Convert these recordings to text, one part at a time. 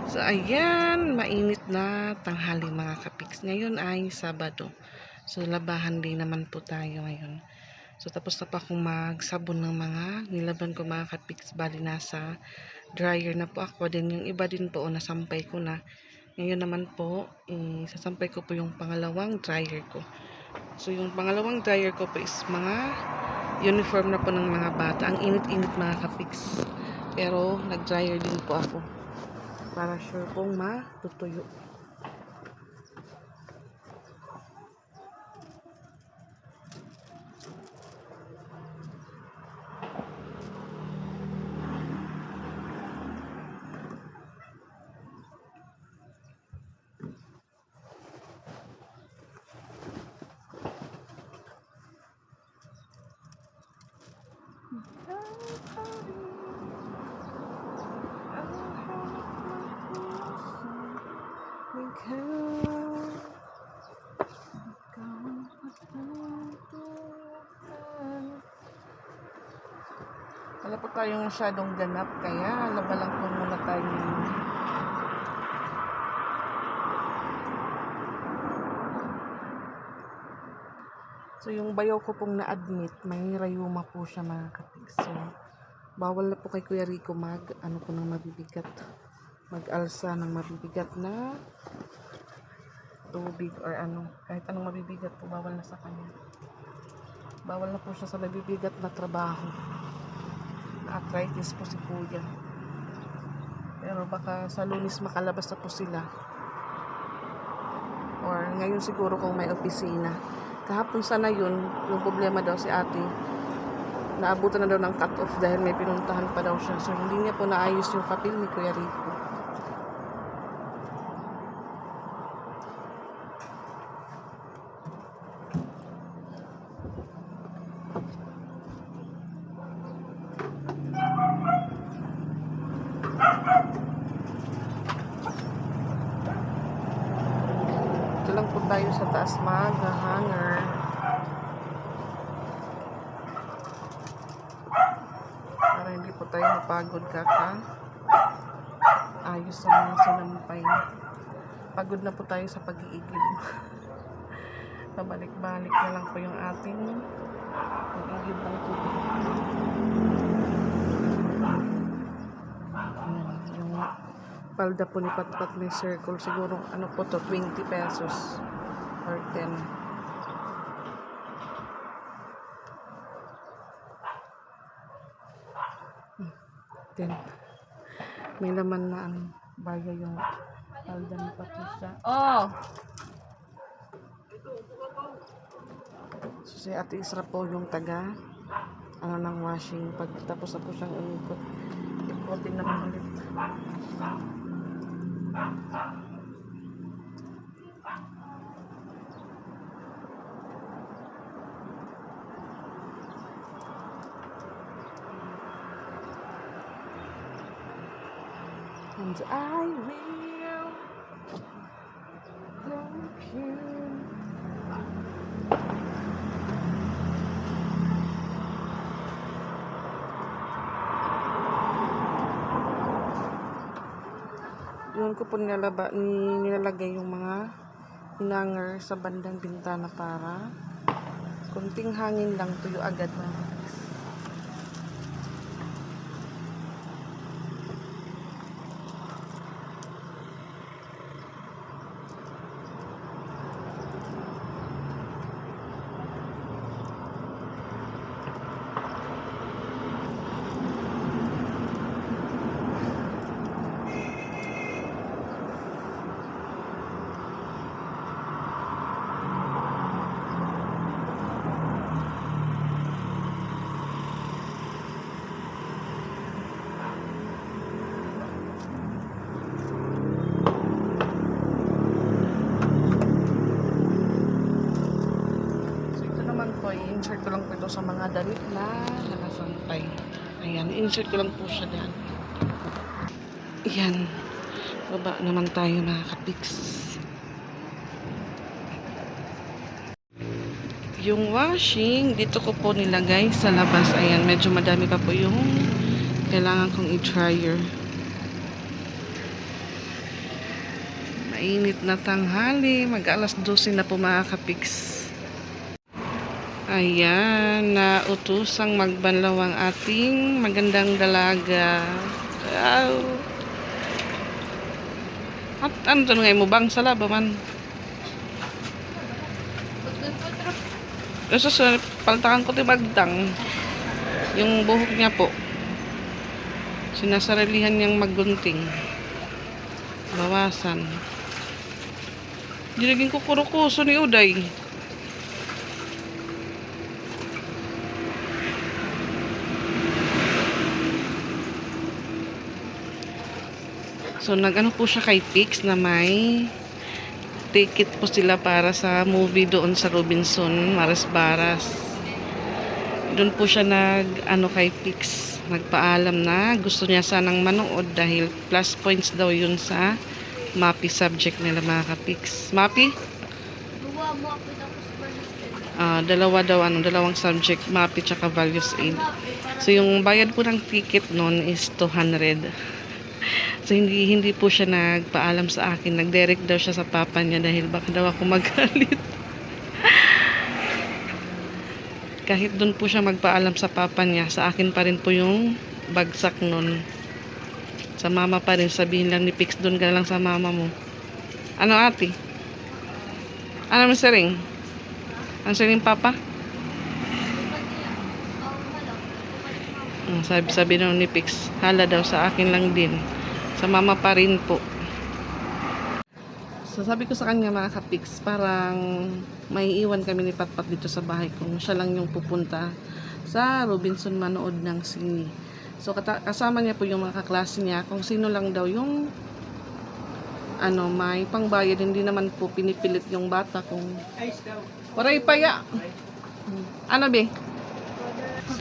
So, ayan, mainit na tanghali mga kapiks. Ngayon ay Sabado. So, labahan din naman po tayo ngayon. So, tapos na pa akong magsabon ng mga nilaban ko mga kapiks. Bali, nasa dryer na po ako din. Yung iba din po, nasampay ko na. Ngayon naman po, sasampay ko po yung pangalawang dryer ko. So, yung pangalawang dryer ko po is mga uniform na po ng mga bata. Ang init-init mga kapiks. Pero, nag-dryer din po ako. Para sure pong matutuyo. Wala po tayong masyadong ganap, kaya laba lang po muna tayo. So, yung bayaw ko pong na-admit, may rayuma po siya mga kapiks. So, bawal na po kay Kuya Rico mag-alsa ng mabibigat na tubig or kahit anong mabibigat po, bawal na sa kanya. Bawal na po siya sa mabibigat na trabaho. Arthritis po si Kuya. Pero baka sa Lunes makalabas na po sila. Or ngayon siguro kung may opisina. Kahapon sana yun, yung problema daw si ate. Naabutan na daw ng cut-off dahil may pinuntahan pa daw siya. So hindi niya po naayos yung papel ni Kuya Rico. Lang po tayo sa taas mag-hanger. Para hindi po tayo mapagod ayos sa mga sinampay. Pagod na po tayo sa pag-iigib. Pabalik-balik na lang po yung ating pag-iigib ng tubig. Yung palda po ni Patpat may circle, siguro po to, 20 pesos or 10. May laman na bayo yung palda ni Patricia. So si Ate Isra po yung taga ng washing. Pagtapos na po siyang ikotin naman ulit. And I will love you. Yun ko po nilalagay yung mga hanger sa bandang bintana para kunting hangin lang tuyo agad na. I-insert ko lang po ito sa mga damit na nakasampay. Ayan, i-insert ko lang po siya dyan. Ayan. Baba naman tayo mga kapiks. Yung washing, dito ko po nilagay sa labas. Ayan, medyo madami pa po yung kailangan kong i-dryer. mainit na tanghali. Mag-alas 12 na po mga kapiks. Ayan, nautosang magbanlaw ang ating magandang dalaga. Wow. At ano to ngayon mo bang sala ba man? Kasi paltakan ko tibagdang. Yung buhok niya po. Sinasarilihan niyang maggunting. Bawasan. Dinaging ko kurukuso ni Uday. So nag-ano po siya kay Pix na may ticket po sila para sa movie doon sa Robinson, Maras Baras. Doon po siya nag-ano kay Pix, nagpaalam na gusto niya sanang manood dahil plus points daw yun sa MAPI subject nila mga ka-Pix. MAPI? Dalawa daw, dalawang subject, MAPI tsaka values aid. So yung bayad po ng ticket noon is 200. So hindi po siya nagpaalam sa akin. Nag-direct daw siya sa papa niya dahil baka daw ako magalit. Kahit doon po siya magpaalam sa papa niya, sa akin pa rin po yung bagsak nun. Sa mama pa rin, sabihin lang ni Pix, doon ka lang sa mama mo. Ano ate? Ano mo saring? Ano saring papa? Sabi daw ni Pix, hala daw sa akin lang din. Sa mama pa rin po. So sabi ko sa kanya mga ka-Pix, parang may iwan kami ni Patpat dito sa bahay kung siya lang yung pupunta sa Robinson manood ng sini. So kasama niya po yung mga kaklase niya, kung sino lang daw yung may pangbayad, hindi naman po pinipilit yung bata kung waray paya. Ano be?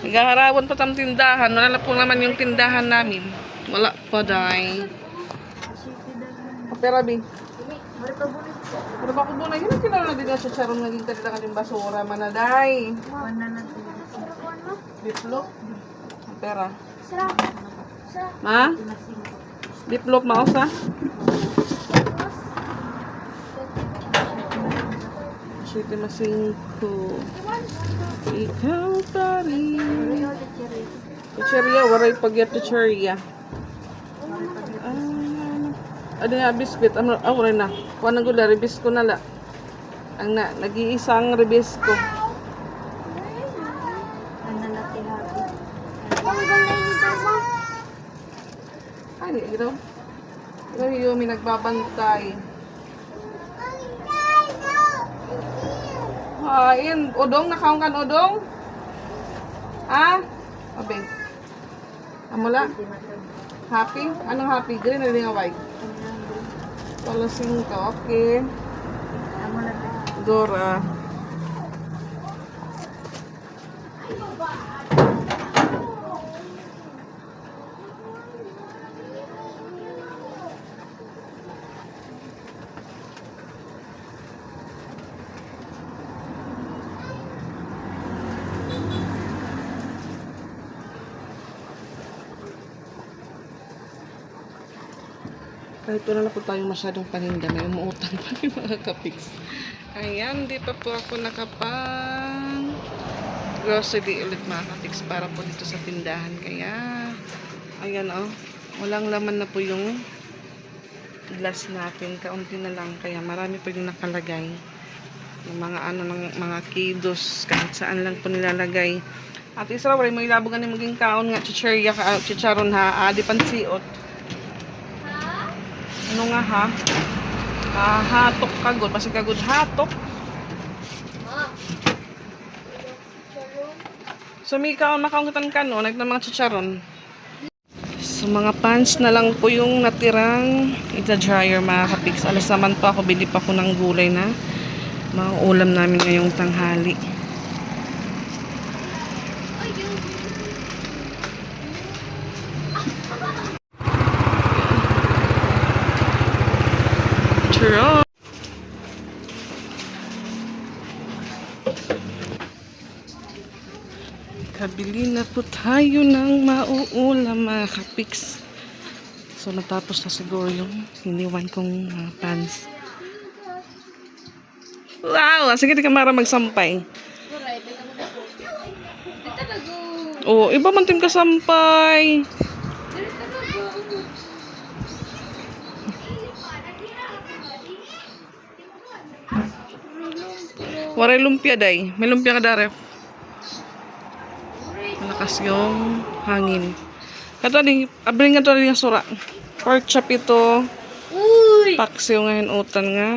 Nagaharawan pa tam tindahan. Wala po naman yung tindahan namin. Wala pa day. Pera be. Pero ba ko muna yun ang kinala na din sa charong naging kanila kaling basura manaday. Biplop. Pera. Ma? Biplop mausa? Siyete masingko. Ikaw pa rin. Teacherya, waray pagyat teacherya. Ada nga biskuit, waray na. Kuha nang gula, ribis ko na la. Ang nag-iisang ribis ko. Ay, ito. Ito yung may nagbabantay. Hain, odong, nakaong kan odong? Ha? Abe. Amula? Happy? Anong happy? Green na rin nga white? Wala 5, okay. Dora. Kahit wala na po tayong masyadong paninda, may umuutang pa rin mga ka-Pix. Ayan, di pa po ako nakapang grocery ulit mga ka-Pix para po dito sa tindahan. Kaya, ayan walang laman na po yung glass natin. Kaunti na lang, kaya marami po yung nakalagay. Yung mga ng mga kidos, kahit saan lang po nilalagay. At isa rin, may ilabogan na maging kaon nga, chicharon ha, di pansiot. Ano nga ha? Hatok kagod. Masig kagod hatok. So may makaungutan ka no? Nag na mga chicharon. So mga pants na lang po yung natirang ita-dryer mga ka-Pix. Alas naman po ako. Bili pa ko ng gulay na mga ulam namin ngayong tanghali. Kabili na po tayo ng mauulam mga ka-Pix. So, natapos na siguro yung iniwan kong pants. Wow! Sige, di ka mara magsampay. Oh, iba man tim kasampay. Waray lumpia day. May lumpia ka daref. Malakas yung hangin. Kato ni, abring nga to rin yung sura. Pork chop ito. Paksiw nga hinutan nga.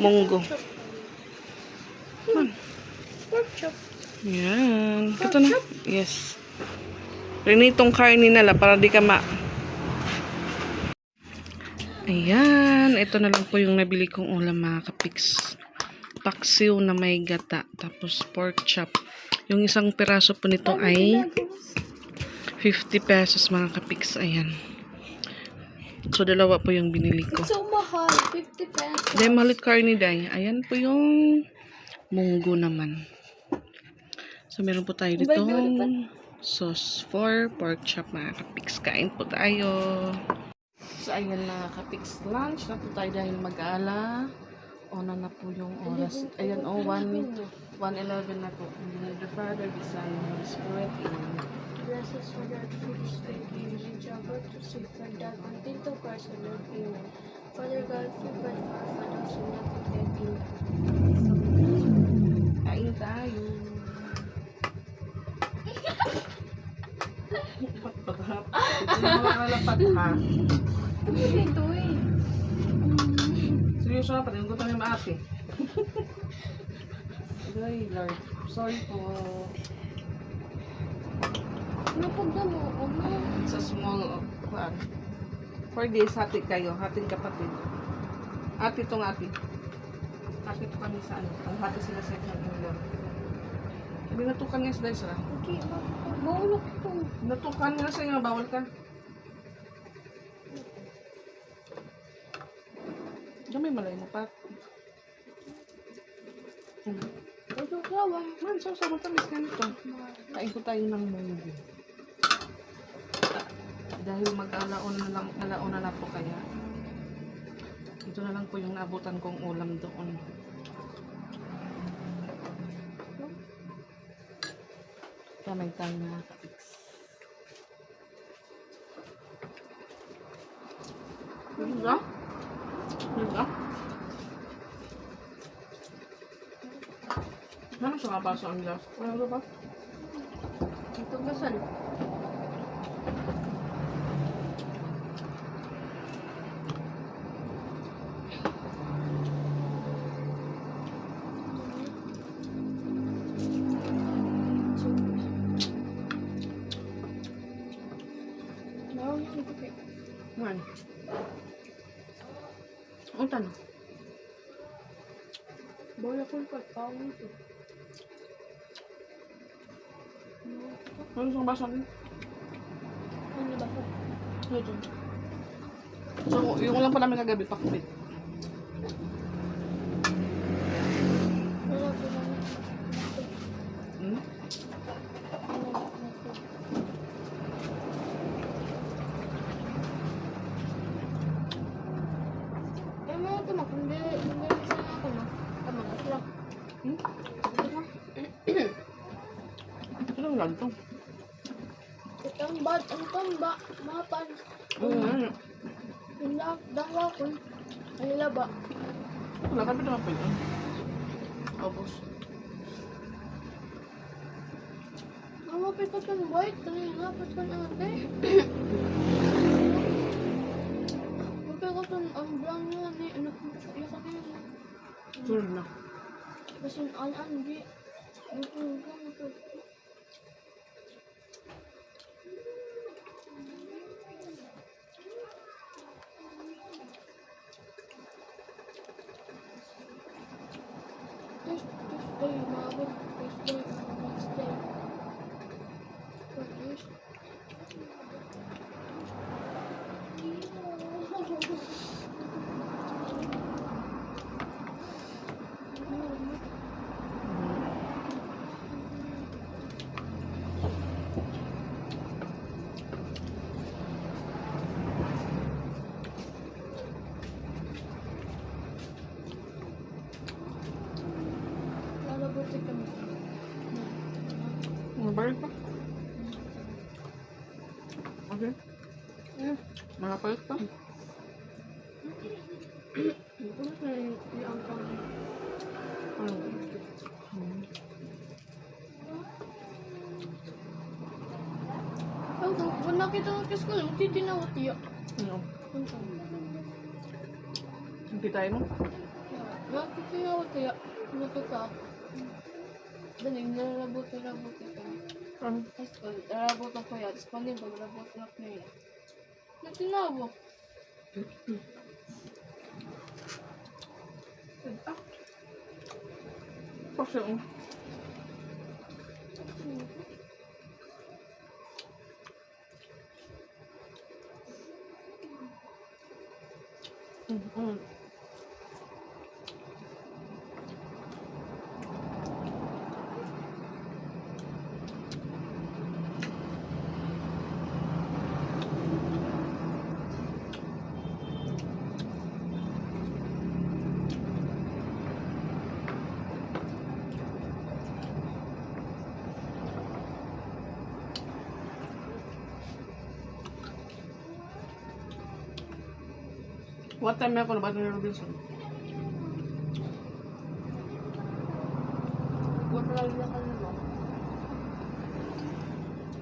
Munggo. Pork chop. Yan. Kato na. Yes. Rinitong karni nila para di ka ma. Ayan. Ito na lang po yung nabili kong ulam mga kapiks. Paksiw na may gata. Tapos pork chop. Yung isang piraso po nito ay 50 pesos mga kapiks. Ayan. So, dalawa po yung binili ko. So mahal. 50 pesos. Dahil malit karni day. Ayan po yung munggo naman. So, meron po tayo dito sauce for pork chop mga kapiks. Kain po tayo. So, ayan mga kapiks. Lunch na po tayo dahil mag-aala. Ona na po yung oras. Ayan, 1:11 na po. In the name of the Father, the Son, and the Holy Spirit. Amen. Bless us for that food sweet in Java to see for that until to Christ the Lord. Amen. Father God, we pray for our fathers who not yet in. Kain tayo. Patahap. Ito na mga kalapat ha. Ano ito eh? Seryoso na pati. Yung gusto niya maati. Ay, Lord. Sorry po. Napagda mo, It's a small kuan. For this, hati kayo. Hating kapatid. Ati itong ati. Ati ito kami sa ano. Ang hati sila sa inyo. Binatukan niya sila sila. Okay, maulok ito. Binatukan niya sa inyo. Bawal ka. Gamay malay mo pa. Ito kawa. Man, sama tamis ganito. Kain ko tayo ng munggo. Dahil alauna na po kaya. Ito na lang po yung naabutan kong ulam doon. Kamay tayo mga kapiks. Diba? Diba? Ano siya nga baso ang gas? Ano ba? Ito gasal. Man. Unta na. Bola ko pa pao ito. Ano siya baso ang Ano ba ko? ito? So, yung ulam pa namin kagabi, pakbit. Wala ko naman. Hmm? Hindi sana ako na. Tama na sila. Hmm? Ano lang ito? Ang bad, ang tamba, mapan. Yung dahwa ko. Ang laba. Wala ka naman pa yun. Obos. Mapit ko itong white. Kanina, napit ko na ate. Mapit ko itong ang brown nyo. Anak mo sa iyo kanina. Sure na. Kasi ang di. Ito. Tuesday, mabot. Tuesday, Wednesday. Balik pa. Okay. Makapalik pa. Ano? Kung nakita ko sa school, magtitinawat tiyo. Ano? Ang kitain mo? Magtitinawat tiyo. Ano ka? Daling, nalabot ka. Ano? Tapos, nalabot ko yan. Tapos, panin ko, nalabot na ko yan. Natinawag. Kasi yung what time ako na ba ni Robinson? Huwag lang na ka na.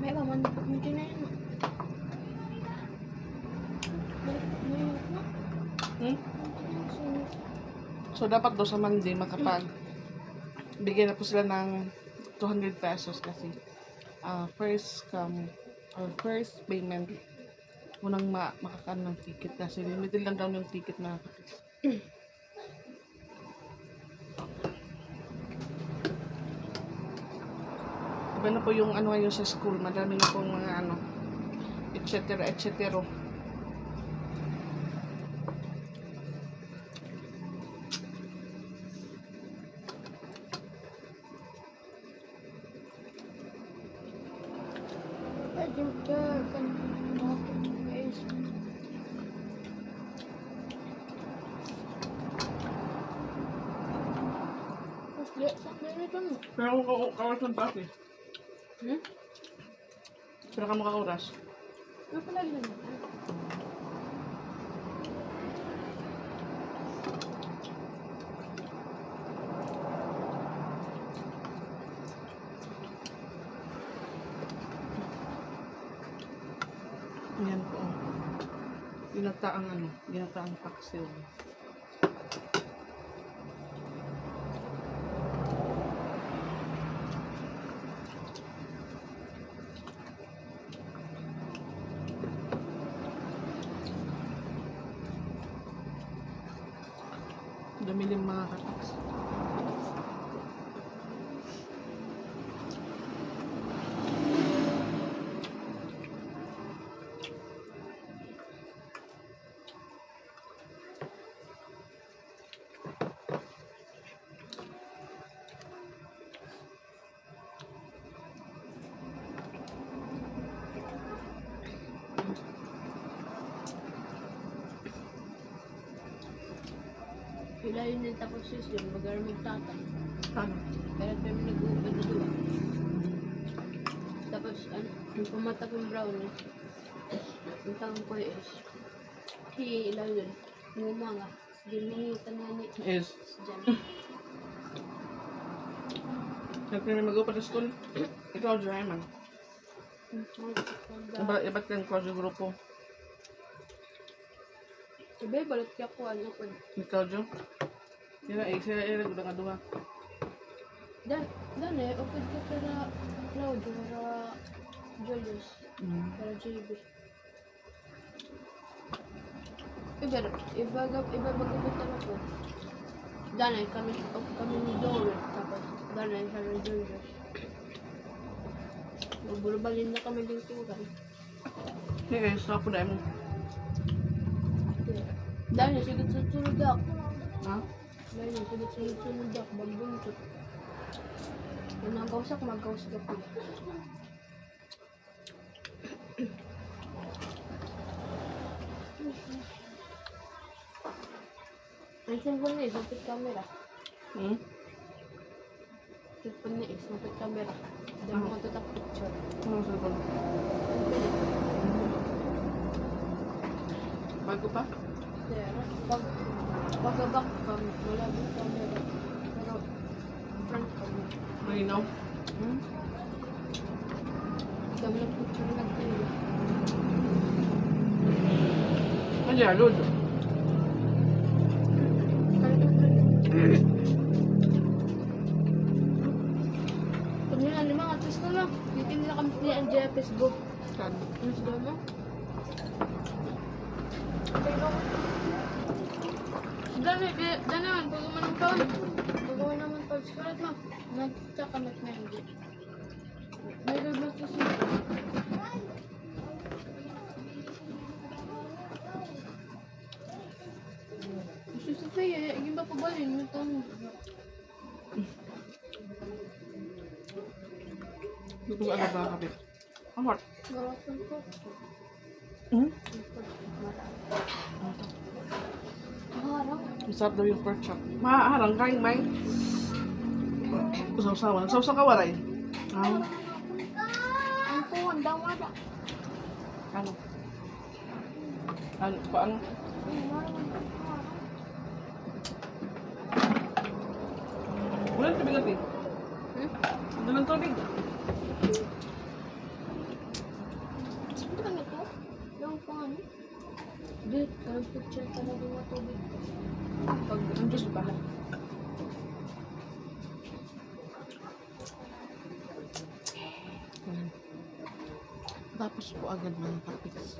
May paman, hindi na yun. So, dapat daw sa Monday makapag bigyan na po sila ng 200 pesos kasi first come or first payment unang makakaan ng ticket kasi limited lang daw yung ticket na kapis. Iba na po yung ano ngayon sa school, madami na pong mga ano, etc. etc. I think can walk ways. Mas lihat sampai ni kan. Pero kung kaoras ng traffic, Hmm? pero ka makaoras. Apa lagi ni? Yan po. Ginataang ano, ginataang paksiw. Damilim mga kapaks. Ilalim ng tapos yun, mag-armig tatay. Ano? Kaya kami nag-uupad na doon. Tapos, ano, yung pumatak yung brownie. Yung tanong ko is, ilalim, ngumanga. Ginangitan na ni Is, Jan. nagpili mag-upad sa school. Ikaw, Jaiman. Iba't kang cross yung grupo. Sabi, balot ka ko, ano ko. Ikaw, Jo. Sila gudang aduha. Dan upad ka para Claudio, para Julius, para JB. Iba bagabot ako. Danay kami ni Dore, tapos danay sa Julius. Magbulabalin na kami din turan. Sige, stop po na mo. Danay, sigit sunod ako. Ha? Danay, sigit sunod ako, magbuntot. Kung nagkausak, magkausak ako. Ang cellphone na, sapit camera. cellphone ni is mapit camera. Dami mo tutak picture. Ano sa cellphone? Bago pa? Kaya pag back cam, wala din camera. Pero front cam. Malinaw? Dami ng picture na nagpili. Ano yan, Lord? Pag nila lima, atas na lang. Hindi nila kami pinaan dyan Facebook. Kan. Ano sa dama? Dani man, pagawa naman ka. Pagawa naman pag sulat mo. Nagtsaka mat na hindi. May gagawin ko siya. Gusto sa kaya, yung ba pabalin? Yung tanong. Dito ka ba kapit? Amor. Garapan ko. Harang. Masarap daw yung pork chop. Maharang kain, May. Usaw-sawa. Usaw-saw ka waray. Ang puwan daw wala. Ano? Ano? Paano? Walang tubig natin. Walang tubig. Saan ka na to? Yung paano? Dito, ang picture talaga ng tubig. Pag ang Diyos ba? Tapos po agad mga kapiks.